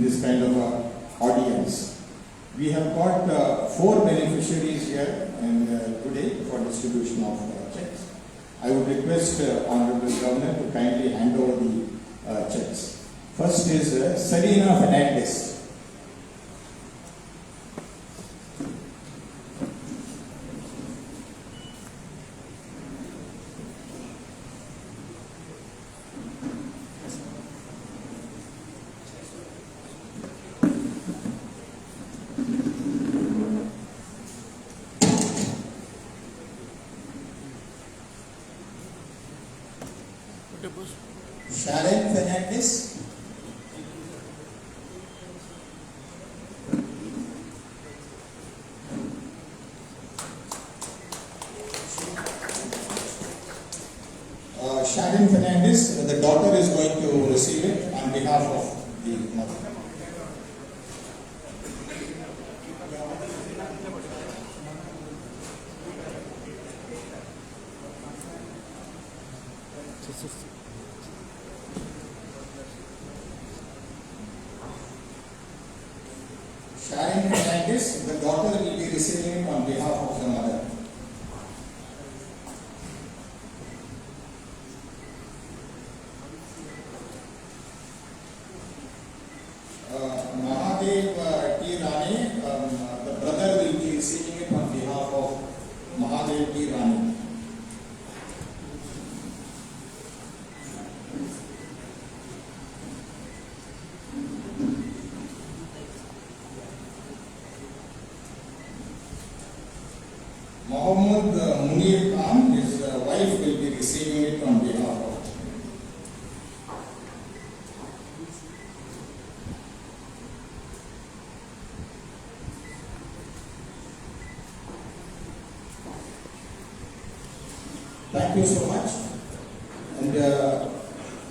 this kind of audience. We have got 4 beneficiaries here and today for distribution of checks. I would request Honorable Governor to kindly hand over the checks. First is Selena Fernandez. Sharon Fernandez. Sharon Fernandez, the daughter is going to receive it on behalf of the mother. Sharon Fernandez, the daughter will be receiving it on behalf of the mother. Mahadev T. Rane, the brother will be receiving it on behalf of Mahadev T. Rane. Mohammad Munir Khan, his wife will be receiving it on behalf of. Thank you so much. And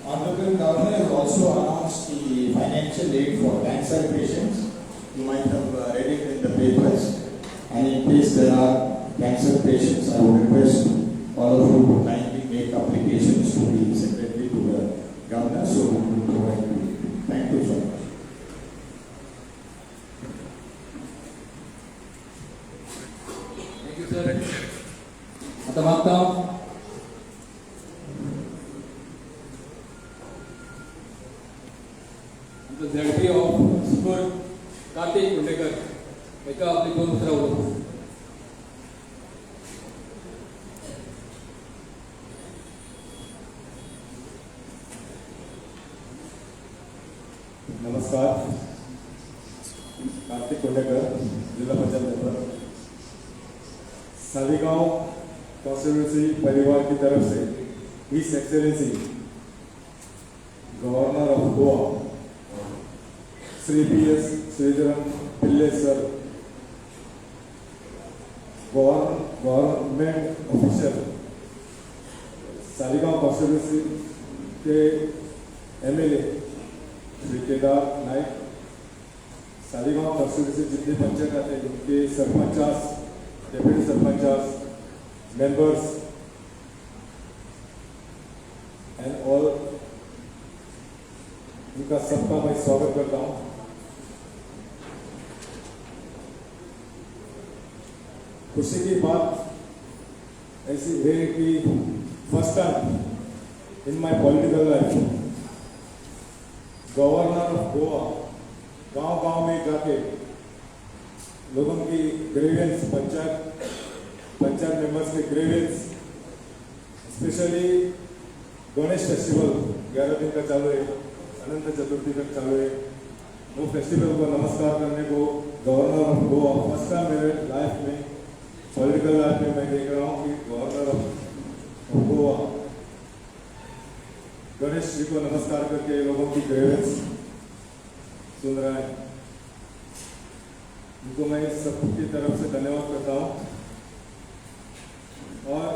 Honorable Governor has also announced the financial aid for cancer patients. You might have read it in the papers. And in case there are cancer patients, I would request all of you to kindly make applications to the Secretary to the Governor, so we will provide you. Thank you so much. Thank you, sir. Matam. The Secretary of Super Kartik Undekar. एका आपली 2 मुद्रा होतो. नमस्कार, कार्तिक कोंडेकर, जिला panchayat member. Saligao constituency परिवार की तरफ से his excellency governor of Goa Shri PS Sreedharan Pillai sir, government official, Saligao constituency के MLA श्री केदार नायक, सालीगांव कॉन्स्टिट्यूंसी जितने पंचायत आते हैं उनके sarpanches, deputy sarpanches, members and all, उनका सबका मैं स्वागत करता हूँ। खुशी की बात ऐसी है कि first time in my political life governor of Goa गांव-गांव में जाके लोगों की ग्रीवेंस, पंचायत मेंबर्स के ग्रीवेंस, स्पेशली गणेश फेस्टिवल 11 दिन का चालू है, अनंत चतुर्थी तक चालू है, वो फेस्टिवल को नमस्कार करने को governor of Goa first time मेरे लाइफ में, पॉलिटिकल लाइफ में मैं देख रहा हूँ कि गवर्नर ऑफ गोवा गणेश जी को नमस्कार करके लोगों की ग्रीवेंस सुन रहा है। उनको मैं सबकी तरफ से धन्यवाद करता हूँ। और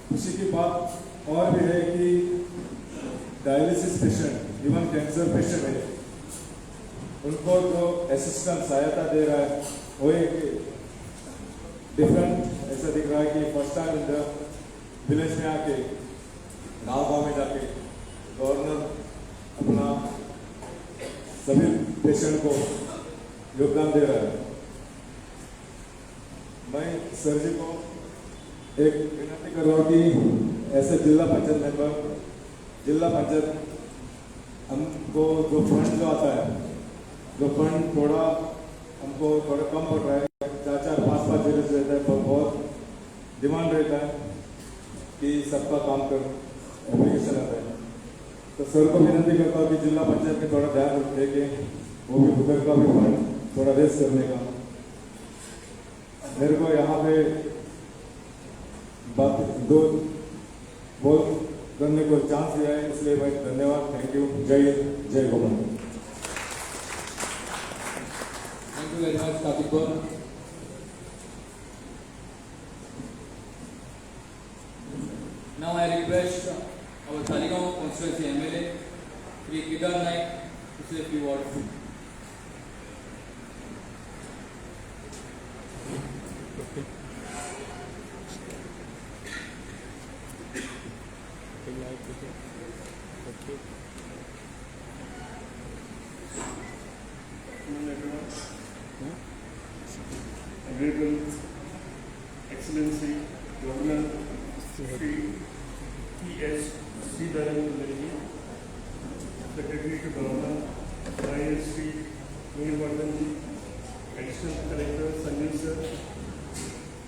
खुशी की बात और भी है कि dialysis patient, even cancer patient है, उनको जो असिस्टेंट सहायता दे रहा है वो एक डिफरेंट ऐसा दिख रहा है कि first time in the village में आके, गाँव में जाके गवर्नर अपना सभी पेशेंट को योगदान दे रहा है। मैं सर जी को एक विनती कर रहा हूँ कि ऐसे जिला पंचायत मेंबर, जिला पंचायत हमको जो फंड जो आता है, जो फंड थोड़ा हमको थोड़ा कम पड़ रहा है, 4-4, 5-5 जीरो से रहता है, पर बहुत डिमांड रहता है कि सबका काम कर एप्लीकेशन आता है। तो सर को विनती करता हूँ कि जिला पंचायत में थोड़ा ध्यान रखे कि वो भी उधर का भी फंड थोड़ा रेस करने का। मेरे को यहाँ पे बात दो बोल करने को चांस दिया है, इसलिए भाई धन्यवाद, थैंक यू, जय हिंद, जय Gopal. Thank you very much, Karthik. Now I request our Talegaon constituency MLA, Sri Kedar Naik, to say a few words. Honorable Excellency Governor Sri T.S. Sridharan, Secretary to Governor ISC Neervardhanji, Additional Collector Sanjay Sir,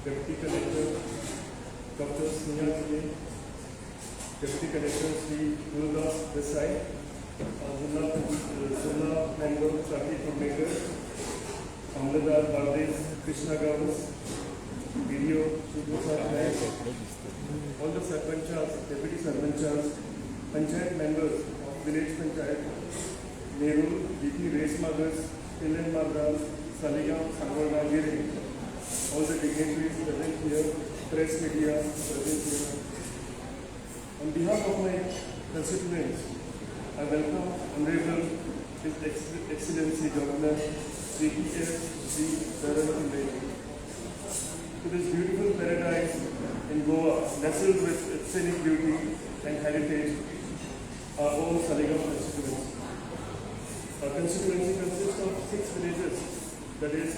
Deputy Collector Dr. Sneha Ji, Deputy Collector Sri Gurudas Desai, Zona Member Traffic Coordinator, Amladar Bardes Krishna Gavas, Video Subhasar Naik, all the Sarpanchas, Deputy Sarpanchas, Panchayat members of Village Panchayat, Nehru, VP Race Mothers, Pilan Madras, Saligaon, Sangarna, Giri, all the dignitaries present here, press media present here. On behalf of my constituents, I welcome Honorable His Excellency Governor Sri T.S. Sridharan to this beautiful paradise in Goa, nestled with its scenic beauty and heritage, our own Saligaon constituency. Our constituency consists of 6 villages, that is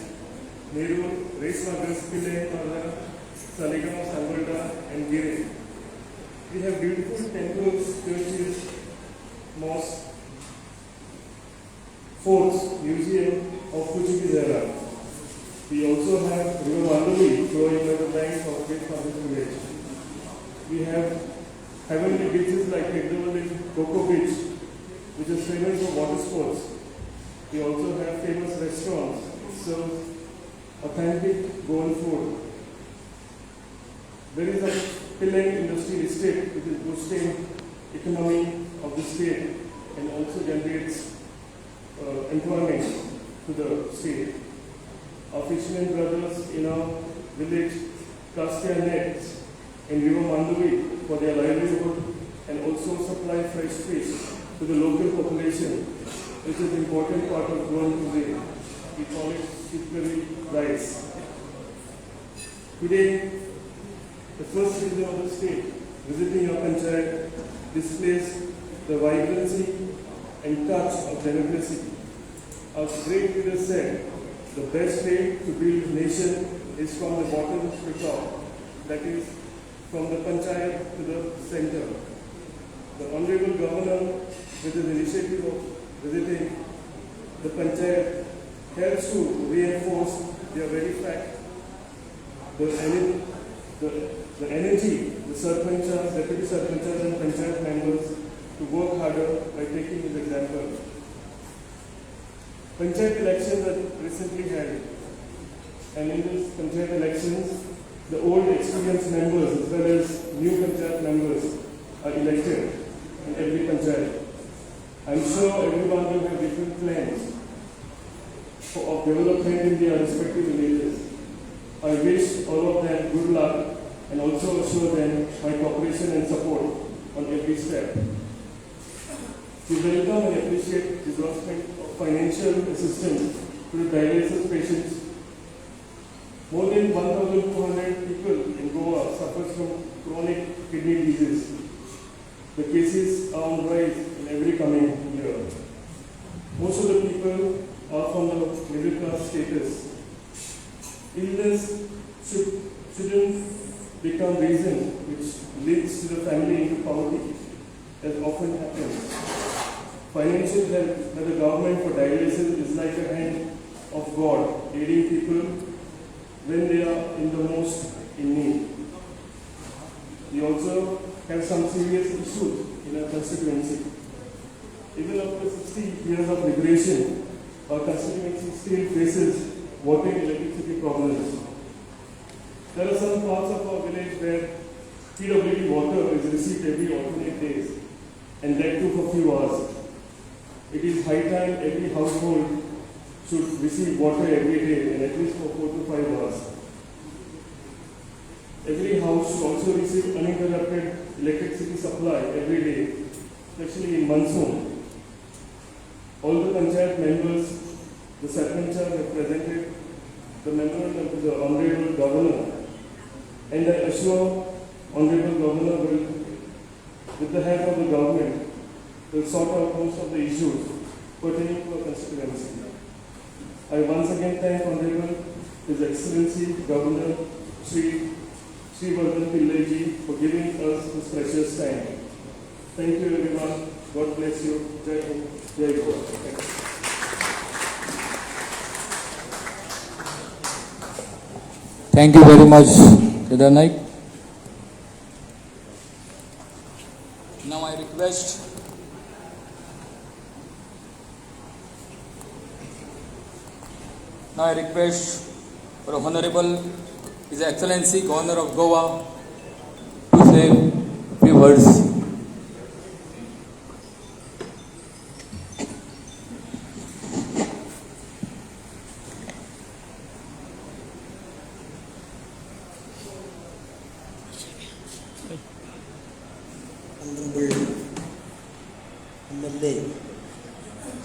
Nehru, Racemargers, Pillai, Marga, Saligaon, Sangalda and Gire. We have beautiful temples, churches, mosques, forts, museum of Portuguese era. We also have River Mandavi flowing by the banks of Great Falls village. We have heavenly beaches like Keddavalli Coco Beach, which is famous for water sports. We also have famous restaurants which serve authentic Goan food. There is a Pillai industry estate which is boosting economy of the state and also generates employment to the state. Our fishermen brothers in our village cast their nets in River Mandavi for their livelihood and also supply fresh fish to the local population, which is an important part of Goan cuisine. We call it shipcurry rice. Today, the first citizen of the state visiting your panchayat displays the vibrancy and touch of democracy. Our great leader said, the best way to build a nation is from the bottom to the top, that is, from the panchayat to the center. The Honorable Governor, with his initiative of visiting the panchayat, helps to reinforce their very fact, the energy, the sarpanchas, deputy sarpanchas and panchayat members to work harder by taking his example. Panchayat elections are recently held, and in these panchayat elections, the old experienced members as well as new panchayat members are elected in every panchayat. I'm sure everyone will have different plans of development in their respective villages. I wish all of them good luck and also assure them my cooperation and support on every step. We welcome and appreciate disbursement of financial assistance to the dialysis patients. More than 1,200 people in Goa suffer from chronic kidney disease. The cases are on rise in every coming year. Most of the people people are from the middle class status. Illness shouldn't become reason which leads to the family into poverty, as often happens. Financial help by the government for dialysis is like a hand of God aiding people when they are in the most in need. We also have some serious issues in our constituency. Even after 60 years of liberation, our constituency still faces water and electricity problems. There are some parts of our village where PWD water is received every alternate days, and that too for few hours. It is high time every household should receive water every day and at least for 4 to 5 hours. Every house should also receive uninterrupted electricity supply every day, especially in monsoon. All the panchayat members, the sarpanchas have presented the memorandum to the Honorable Governor, and I assure Honorable Governor will, with the help of the government, will sort out most of the issues pertaining to our constituency. I once again thank Honorable His Excellency Governor Sri Vardhan Pillai ji for giving us this precious time. Thank you everyone. God bless you. Jai Hind, Jai Goa. Thank you. Thank you very much, Kedar Naik. Now I request for Honorable His Excellency Governor of Goa to say a few words. Honorable MLA of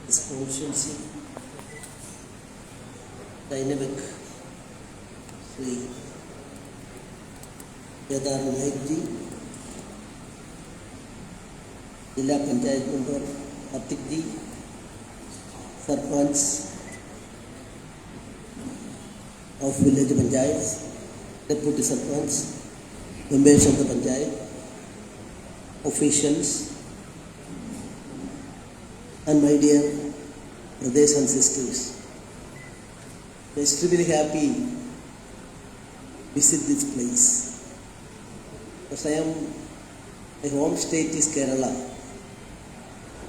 this constituency, dynamic Sri Kedar Naik ji, Jilla Panchayat Member Atik ji, Sarpanch of Village Panchayat, Deputy Sarpanch, members of the Panchayat, officials, and my dear brothers and sisters. I'm extremely happy to visit this place. Because my home state is Kerala.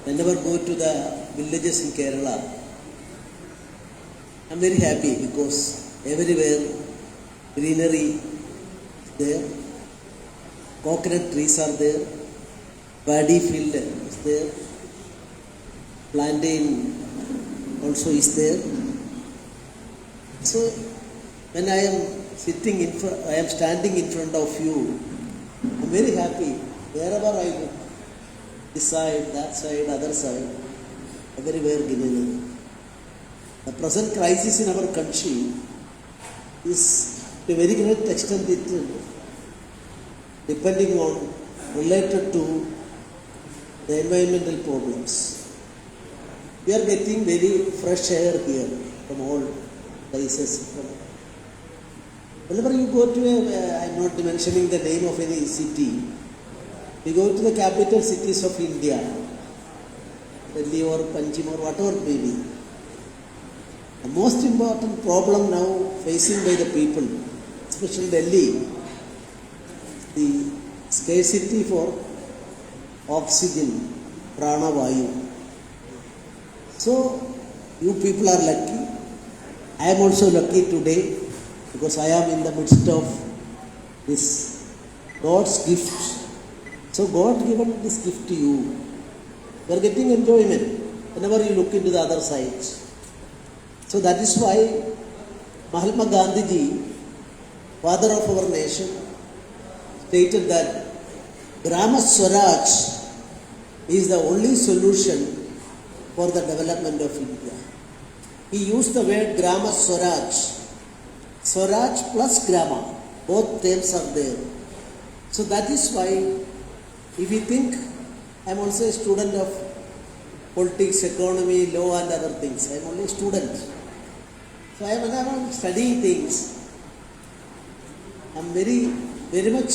Whenever I go to the villages in Kerala, I'm very happy because everywhere greenery is there, coconut trees are there, paddy field is there, plantain also is there. So when I am standing in front of you, I'm very happy. Wherever I go, this side, that side, other side, everywhere greenery. The present crisis in our country is to a very great extent depending on related to the environmental problems. We are getting very fresh air here from all places. Whenever you go to I'm not mentioning the name of any city, we go to the capital cities of India, Delhi or Panjim or whatever it may be. The most important problem now facing by the people, especially Delhi, the scarcity for oxygen, prana vayu. So you people are lucky. I am also lucky today because I am in the midst of this God's gift. So God given this gift to you. You are getting enjoyment whenever you look into the other side. So that is why Mahatma Gandhi ji, father of our nation, stated that Grama Swaraj is the only solution for the development of India. He used the word Grama Swaraj. Swaraj plus Grama, both terms are there. So that is why, if you think, I am also a student of politics, economy, law and other things. I am only a student. So when I am studying things, I am very much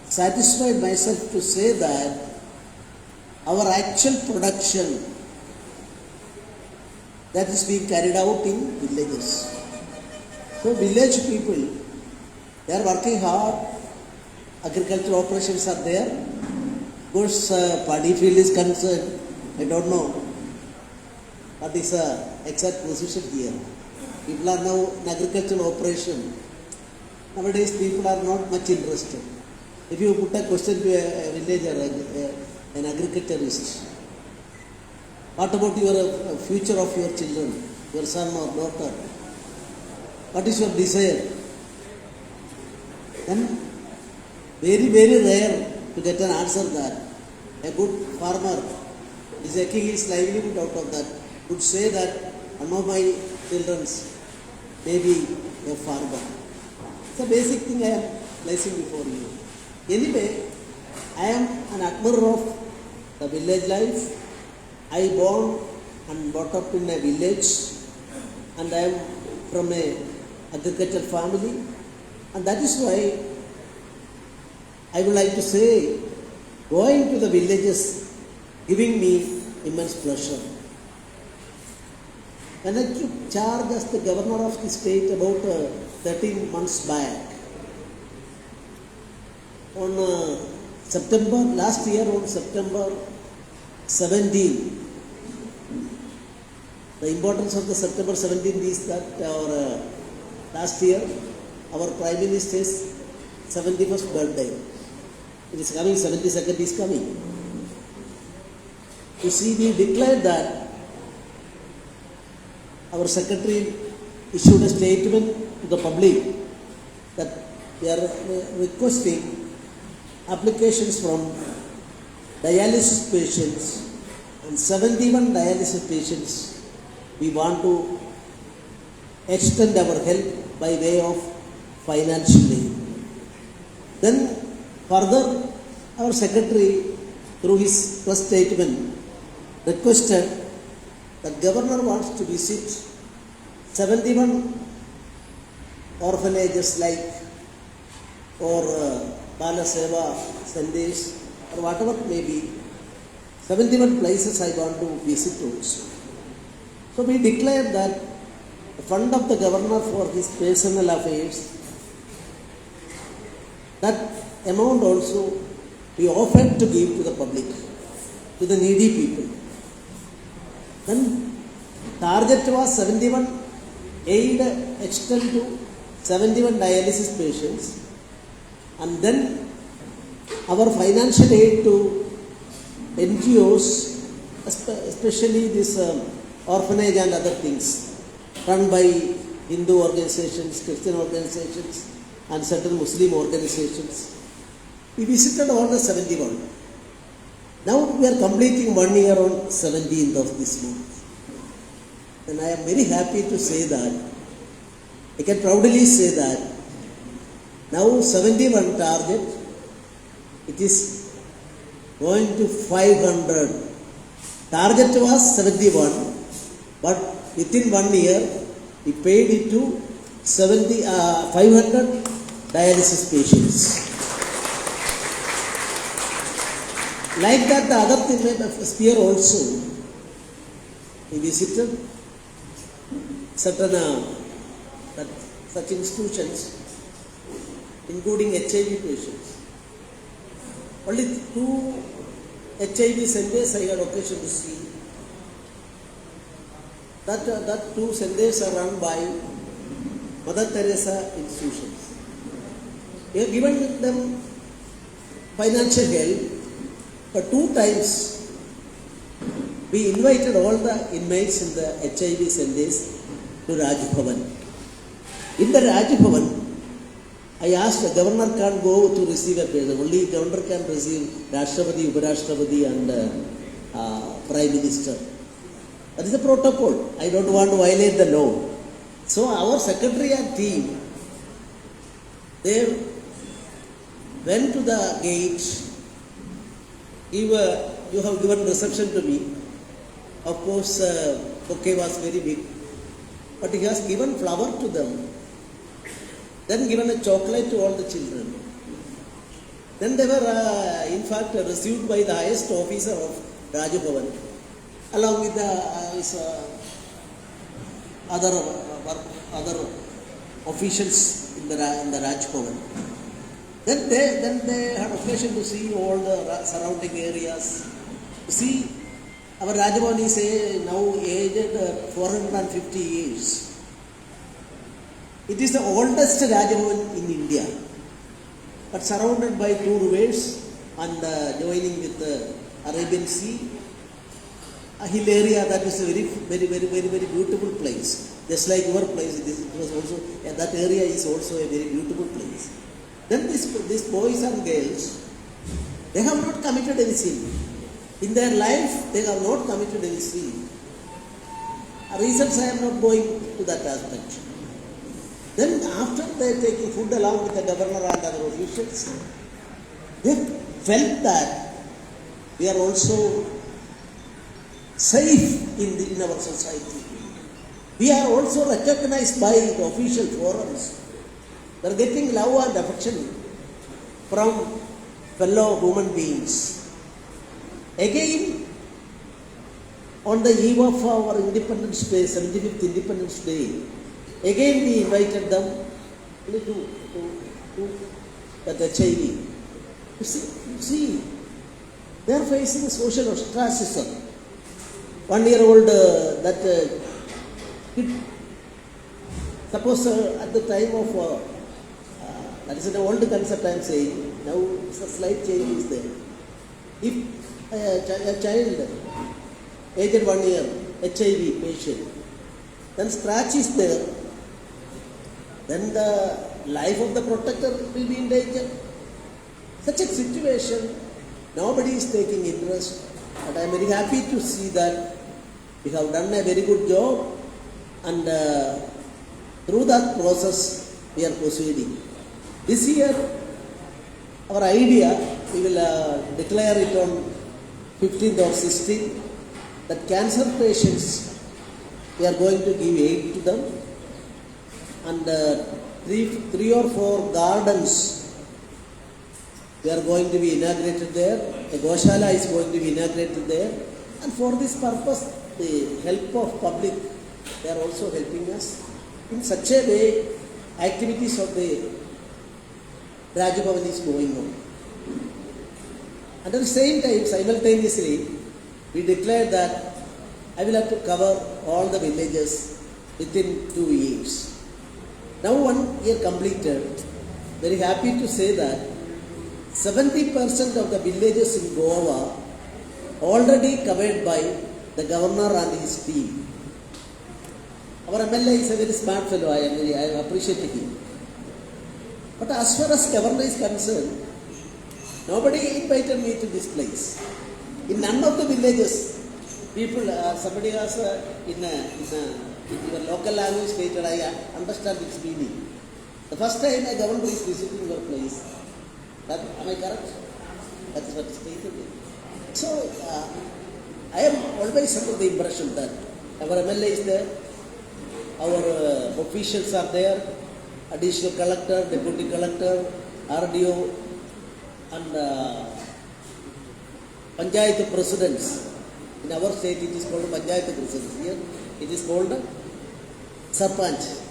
satisfied myself to say that our actual production that is being carried out in villages. So village people, they are working hard, agricultural operations are there. Of course, paddy field is concerned, I don't know what is the exact position here. People are now in agricultural operation. Nowadays people are not much interested. If you put a question to a villager, an agriculturist, what about your future of your children, your son or daughter? What is your desire? Then very rare to get an answer that a good farmer is making his livelihood out of that would say that one of my children may be a farmer. It's a basic thing I am placing before you. Anyway, I am an admirer of the village life. I born and brought up in a village, and I am from a agricultural family, and that is why I would like to say going to the villages giving me immense pleasure. When I took charge as the governor of the state about 13 months back, on last year on September 17, the importance of the September 17th is that last year our Prime Minister's 71st birthday. It is coming, 72nd is coming. You see, we declared that our secretary issued a statement to the public that we are requesting applications from dialysis patients, and 71 dialysis patients we want to extend our help by way of financial aid. Then further, our secretary through his press statement requested that governor wants to visit 71 orphanages like or Bala Seva Sandesh or whatever it may be. 71 places I want to visit also. So we declared that the fund of the governor for his personal affairs, that amount also we offered to give to the public, to the needy people. Then target was 71 aid extend to 71 dialysis patients, and then our financial aid to NGOs, especially this orphanage and other things run by Hindu organizations, Christian organizations and certain Muslim organizations. We visited all the 71. Now we are completing 1 year on 17th of this month. And I am very happy to say that, I can proudly say that now 71 target, it is going to 500. Target was 71, but within 1 year, we paid it to 500 dialysis patients. Like that, the other sphere also, we visited certain such institutions, including HIV patients. Only 2 HIV centers I had occasion to see. That 2 centers are run by Mother Teresa institutions. We have given them financial help, but 2 times we invited all the inmates in the HIV centers to Raj Bhavan. In the Raj Bhavan, I asked the governor can't go to receive a patient. Only governor can receive Rashtrapati, Uparashtrapati and Prime Minister. That is the protocol. I don't want to violate the law. So our secretary and team, they went to the gate, give you have given reception to me. Of course, bouquet was very big, but he has given flower to them, then given a chocolate to all the children. Then they were, in fact, received by the highest officer of Raj Bhavan, along with his other officials in the Raj Bhavan. Then they had occasion to see all the surrounding areas. See, our Raj Bhavan is now aged 450 years. It is the oldest Raj Bhavan in India, but surrounded by two rivers and joining with the Arabian Sea, a hill area that is a very beautiful place. Just like your place, it was also, that area is also a very beautiful place. Then these boys and girls, they have not committed any sin. In their life, they have not committed any sin. Reasons I am not going to that aspect. Then after they are taking food along with the governor and other officials, they felt that we are also safe in our society. We are also recognized by the official forums. They are getting love and affection from fellow human beings. Again, on the eve of our Independence Day, 75th Independence Day, again we invited them to that HIV. You see, they are facing social ostracism. 1-year-old kid, suppose at the time of, that is an old concept I am saying, now a slight change is there. If a child aged 1 year, HIV patient, then scratch is there, then the life of the protector will be in danger. Such a situation, nobody is taking interest, but I am very happy to see that we have done a very good job, and through that process we are proceeding. This year, our idea, we will declare it on 15th or 16th, that cancer patients, we are going to give aid to them, and three or four gardens we are going to be inaugurated there. A Goshala is going to be inaugurated there, and for this purpose, the help of public, they are also helping us. In such a way, activities of the Raj Bhavan is going on. At the same time, simultaneously, we declared that I will have to cover all the villages within 2 years. Now 1 year completed, very happy to say that 70% of the villages in Goa already covered by the governor and his team. Our MLA is a very smart fellow, I appreciate him. But as far as governor is concerned, nobody invited me to this place. In none of the villages, people, somebody has in your local language stated, I understand its meaning. The first time a governor is visiting your place, that, am I correct? That is what is stated. So, I am always under the impression that our MLA is there, our officials are there, additional collector, deputy collector, RDO, and Panchayat presidents. In our state it is called Panchayat presidents. Here it is called Sarpanch.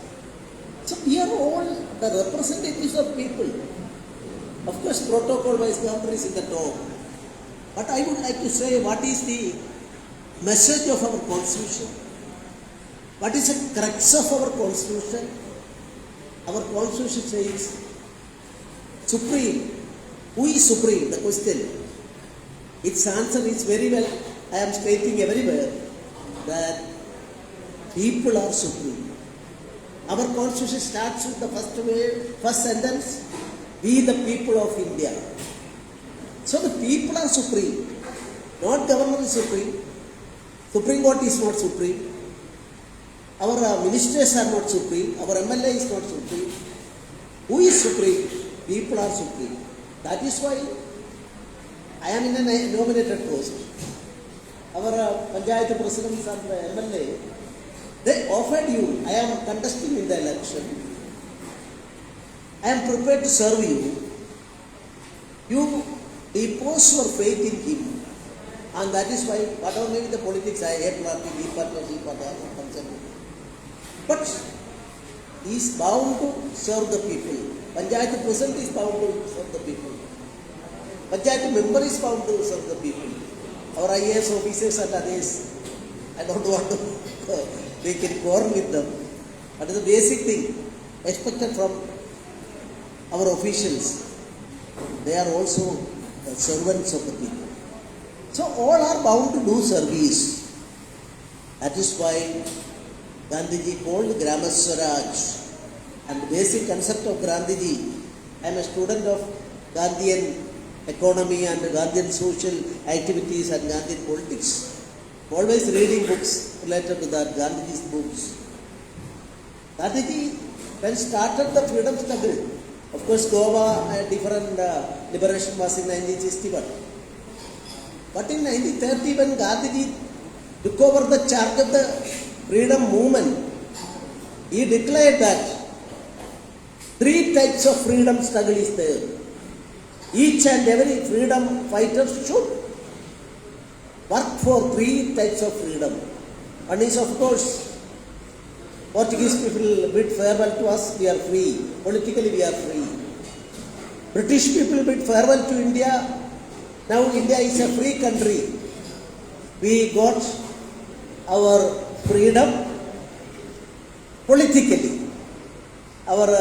So we are all the representatives of people. Of course, protocol-wise governor is in the top. But I would like to say, what is the message of our constitution? What is the crux of our constitution? Our constitution says, supreme. Who is supreme? The question. Its answer is very well, I am stating everywhere, that people are supreme. Our constitution starts with the first sentence, we the people of India. So the people are supreme. Not government is supreme. Supreme Court is not supreme. Our ministers are not supreme. Our MLA is not supreme. Who is supreme? People are supreme. That is why I am in a nominated post. Our Panchayat presidents and MLA, they offered you, I am contesting in the election, I am prepared to serve you. You depose your faith in him, and that is why, whatever may be the politics, I A party, B party, C party, I am not concerned. But he is bound to serve the people. Panchayat president is bound to serve the people. Panchayat member is bound to serve the people. Our IAS officers and others, I don't want to make any quarrel with them. But the basic thing expected from our officials, they are also the servants of the people. So all are bound to do service. That is why Gandhiji called Grama Swaraj. And the basic concept of Gandhiji, I am a student of Gandhian economy and Gandhian social activities and Gandhian politics. Always reading books related to that, Gandhiji's books. Gandhiji, when started the freedom struggle, of course Goa, a different liberation was in 1961. But in 1930, when Gandhiji took over the charge of the freedom movement, he declared that 3 types of freedom struggle is there. Each and every freedom fighter should work for 3 types of freedom. One is, of course, Portuguese people bid farewell to us, we are free. Politically we are free. British people bid farewell to India. Now India is a free country. We got our freedom politically. Our